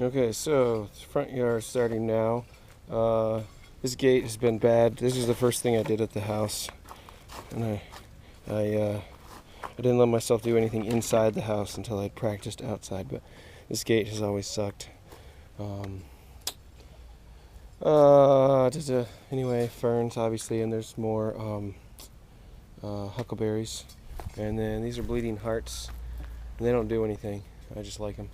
Okay, so the front yard starting now. This gate has been bad. This is the first thing I did at the house, and I didn't let myself do anything inside the house until I'd practiced outside. But this gate has always sucked. Anyway, ferns obviously, and there's more huckleberries, and then these are bleeding hearts, and they don't do anything. I just like them.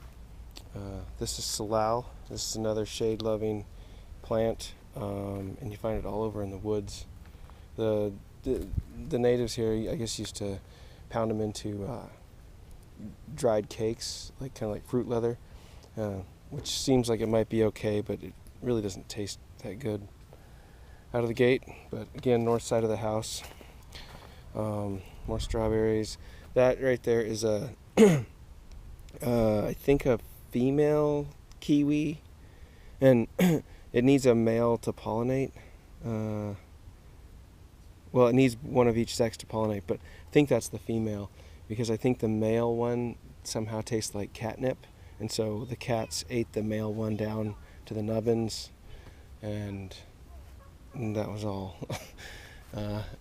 This is salal. This is another shade-loving plant, and you find it all over in the woods. The natives here, I guess, used to pound them into dried cakes, like kind of like fruit leather, which seems like it might be okay, but it really doesn't taste that good out of the gate. But again, north side of the house, more strawberries. That right there is a I think a female kiwi, and it needs a male to pollinate. Well, it needs one of each sex to pollinate, but I think that's the female, because I think the male one somehow tastes like catnip, and so the cats ate the male one down to the nubbins, and that was all.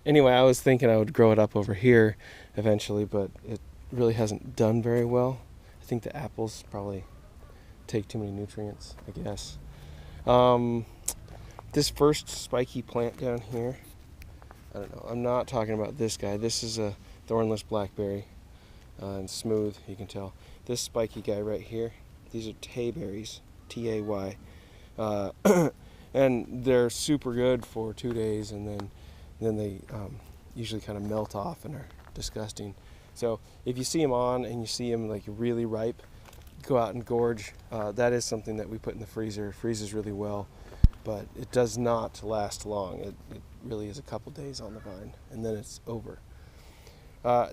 Anyway, I was thinking I would grow it up over here eventually, but it really hasn't done very well. I think the apples probably take too many nutrients, I guess. This first spiky plant down here, I don't know, I'm not talking about this guy. This is a thornless blackberry, and smooth, you can tell. This spiky guy right here, these are tayberries, T-A-Y. And they're super good for 2 days, and then they usually kind of melt off and are disgusting. So if you see them on and you see them like really ripe, go out and gorge. That is something that we put in the freezer. It freezes really well, but it does not last long. It really is a couple days on the vine, and then it's over.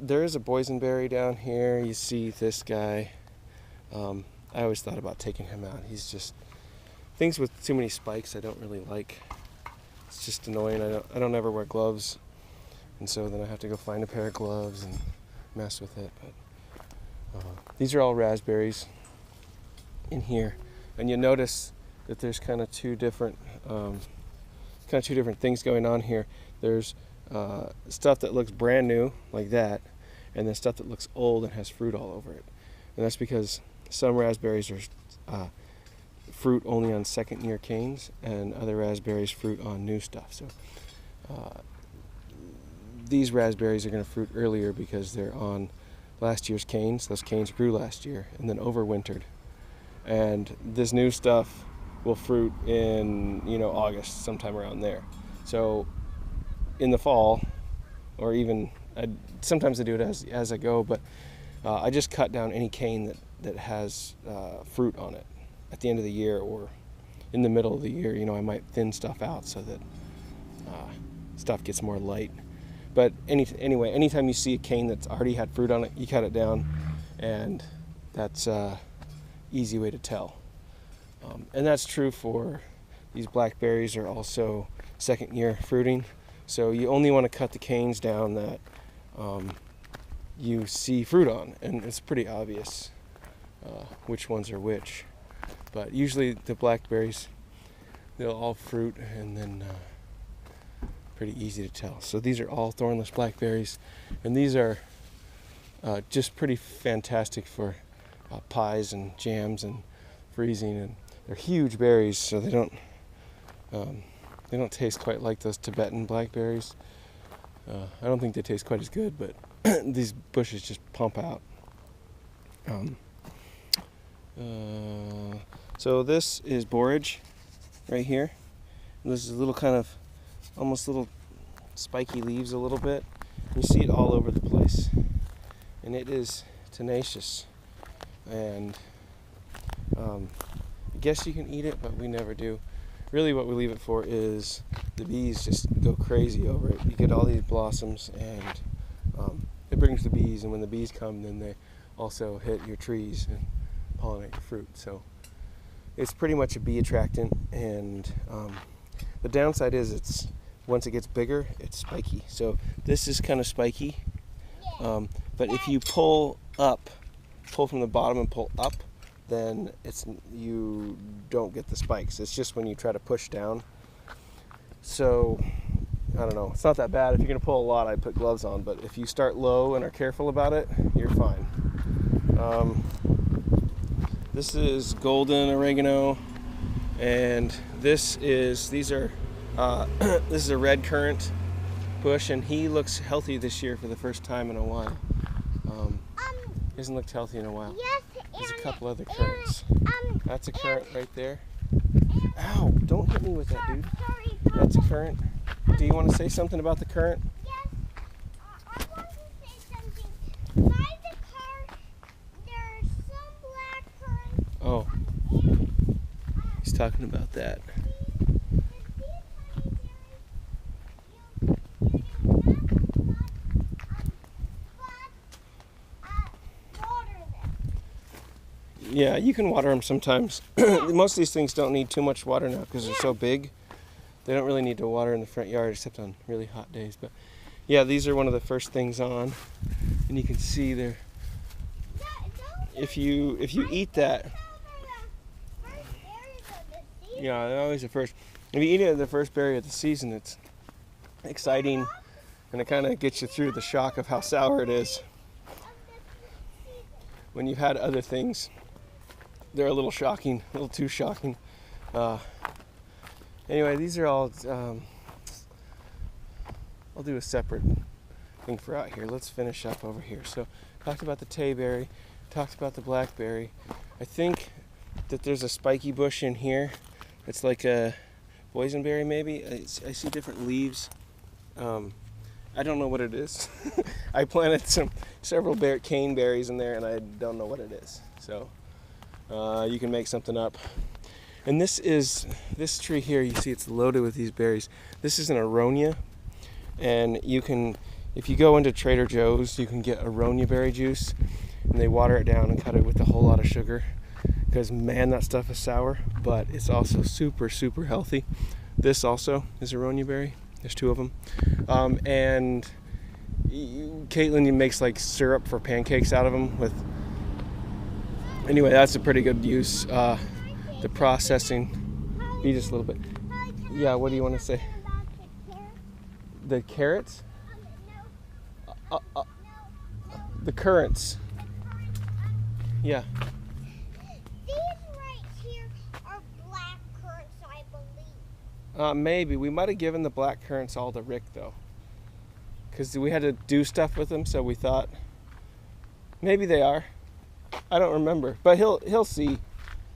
There is a boysenberry down here. You see this guy. I always thought about taking him out. He's just, things with too many spikes I don't really like. It's just annoying. I don't ever wear gloves, and so then I have to go find a pair of gloves and mess with it. But these are all raspberries in here, and you notice that there's kind of two different things going on here. There's stuff that looks brand new like that, and then stuff that looks old and has fruit all over it. And that's because some raspberries are fruit only on second year canes, and other raspberries fruit on new stuff. So these raspberries are going to fruit earlier because they're on last year's canes. Those canes grew last year and then overwintered, and this new stuff will fruit in August, sometime around there. So in the fall, or even sometimes I do it as I go, but I just cut down any cane that has fruit on it at the end of the year or in the middle of the year. I might thin stuff out so that stuff gets more light. But anyway, anytime you see a cane that's already had fruit on it, you cut it down, and that's easy way to tell. And that's true for these blackberries, are also second year fruiting. So you only want to cut the canes down that you see fruit on, and it's pretty obvious which ones are which. But usually the blackberries, they'll all fruit, and then pretty easy to tell. So these are all thornless blackberries, and these are just pretty fantastic for pies and jams and freezing, and they're huge berries, so they don't taste quite like those Tibetan blackberries. I don't think they taste quite as good, but these bushes just pump out. So this is borage right here. And this is a little kind of almost little spiky leaves a little bit. You see it all over the place, and it is tenacious. And I guess you can eat it, but we never do. Really what we leave it for is the bees just go crazy over it. You get all these blossoms, and it brings the bees, and when the bees come, then they also hit your trees and pollinate your fruit. So it's pretty much a bee attractant, and the downside is once it gets bigger, it's spiky. So this is kind of spiky, but if you pull from the bottom and pull up, then you don't get the spikes. It's just when you try to push down. So I don't know, it's not that bad. If you're gonna pull a lot, I'd put gloves on, but if you start low and are careful about it, you're fine. This is golden oregano, and this is this is a red currant bush, and he looks healthy this year for the first time in a while. He hasn't looked healthy in a while. Yes, There's a couple other currants. That's a currant right there. Ow! Don't hit me with that, dude. Sorry, That's a currant. Do you want to say something about the currant? Yes, I want to say something. By the car, there are some black currants. Oh, And, he's talking about that. Yeah, you can water them sometimes. Most of these things don't need too much water now because they're so big. They don't really need to water in the front yard except on really hot days. But yeah, these are one of the first things on, and you can see they're. If you eat that, yeah, they're always the first. If you eat it at the first berry of the season, it's exciting, and it kind of gets you through the shock of how sour it is. When you've had other things, they're a little shocking, a little too shocking. Anyway, these are all, I'll do a separate thing for out here. Let's finish up over here. So, talked about the tayberry, talked about the blackberry. I think that there's a spiky bush in here. It's like a boysenberry maybe. I see different leaves. I don't know what it is. I planted several cane berries in there, and I don't know what it is. So you can make something up. And this tree here, you see it's loaded with these berries. This is an aronia, and you can, if you go into Trader Joe's, you can get aronia berry juice, and they water it down and cut it with a whole lot of sugar, because man, that stuff is sour, but it's also super, super healthy. This also is aronia berry. There's two of them. And Caitlin makes like syrup for pancakes out of them with. Anyway, that's a pretty good use. The processing. Be just a little bit. Yeah, what do you want to say? The carrots? The currants. Yeah. These right here are black currants, I believe. Maybe. We might have given the black currants all to Rick, though. Because we had to do stuff with them, so we thought maybe they are. I don't remember. But he'll see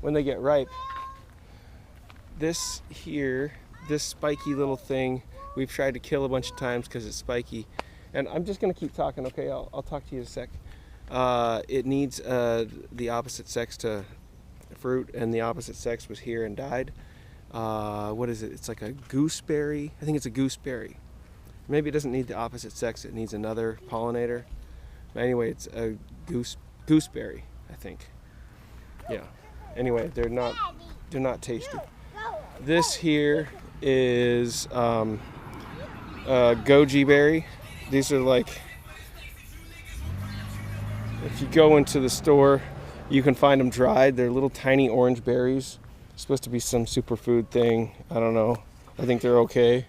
when they get ripe. This here, this spiky little thing, we've tried to kill a bunch of times because it's spiky. And I'm just going to keep talking, okay? I'll talk to you in a sec. It needs the opposite sex to fruit, and the opposite sex was here and died. What is it? It's like a gooseberry. I think it's a gooseberry. Maybe it doesn't need the opposite sex. It needs another pollinator. But anyway, it's a gooseberry, I think. Yeah. Anyway, they're not tasty. This here is goji berry. These are like, if you go into the store, you can find them dried. They're little tiny orange berries. It's supposed to be some superfood thing. I don't know. I think they're okay.